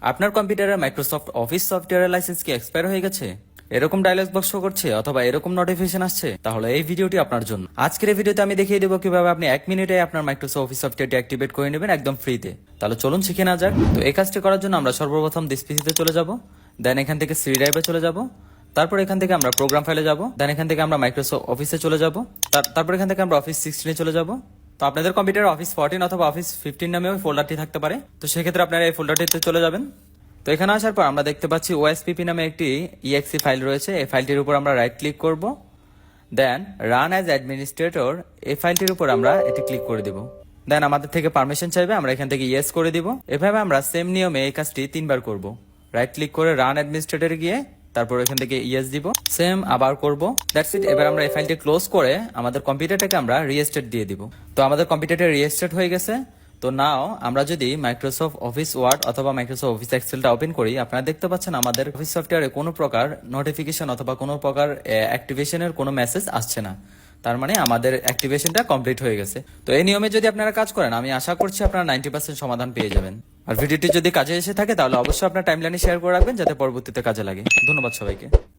আপনার কম্পিউটারে Microsoft office সফটওয়্যারের লাইসেন্স কি এক্সপায়ার হয়ে গেছে? এরকম ডায়লগ বক্স শো করছে অথবা এরকম নোটিফিকেশন আসছে? তাহলে এই ভিডিওটি আপনার জন্য। আজকের এই ভিডিওতে আমি দেখিয়ে দেবো কিভাবে আপনি 1 মিনিটে আপনার মাইক্রোসফট অফিস সফটওয়্যারটি অ্যাক্টিভেট করে নেবেন একদম ফ্রিতে। তাহলে চলুন শিখে না যাক। তো এই কাজটি করার জন্য আমরা সর্বপ্রথম দিস পিসিতে চলে যাব, দেন এখান থেকে সি ড্রাইভে চলে যাব, তারপর এখান থেকে আমরা প্রোগ্রাম ফাইলে যাব, দেন এখান থেকে আমরা মাইক্রোসফট অফিসে চলে যাব, তারপর এখান থেকে আমরা অফিস 16 চলে যাব। তো আপনাদের কম্পিউটারে অফিস 14 অথবা অফিস 15 নামে ওই ফোল্ডারটি থাকতে পারে। তো সেক্ষেত্রে আপনারা এই ফোল্ডারটিতে চলে যাবেন। তো এখানে আসার পর আমরা দেখতে পাচ্ছি ওএসপিপি নামে একটি ইএক্সি ফাইল রয়েছে। এই ফাইলটির উপর আমরা রাইট ক্লিক করব, দেন রান অ্যাজ অ্যাডমিনিস্ট্রেটর এই ফাইলটির উপর আমরা এটি ক্লিক করে দিব। দেন আমাদের থেকে পারমিশন চাইবে, আমরা এখান থেকে ইয়েস করে দিব। এভাবে আমরা সেম নিয়মে এই কাজটি 3বার করব। রাইট ক্লিক করে রান অ্যাডমিনিস্ট্রেটরে গিয়ে তারপর এখান থেকে ইয়েস দিব, সেম আবার করব। That's it. এবার আমরা এই ফাইলটি ক্লোজ করে আমাদের কম্পিউটারটাকে আমরা রিস্টার্ট দিয়ে দিব। তো আমাদের কম্পিউটারটা রিস্টার্ট হয়ে গেছে। তো নাও আমরা যদি মাইক্রোসফট অফিস ওয়ার্ড অথবা মাইক্রোসফট অফিস এক্সেলটা ওপেন করি, আপনারা দেখতে পাচ্ছেন আমাদের অফিস সফটওয়্যারে কোনো প্রকার নোটিফিকেশন অথবা কোনো প্রকার অ্যাক্টিভেশনের কোনো মেসেজ আসছে না। তার মানে আমাদের অ্যাক্টিভেশনটা কমপ্লিট হয়ে গেছে। তো এই নিয়মে যদি আপনারা কাজ করেন, আমি আশা করছি আপনারা 90% সমাধান পেয়ে যাবেন। আর ভিডিওটি যদি কাজে এসে থাকে তাহলে অবশ্যই আপনার টাইমলাইনে শেয়ার করে রাখবেন যাতে পরবর্তীতে কাজে লাগে। ধন্যবাদ সবাইকে।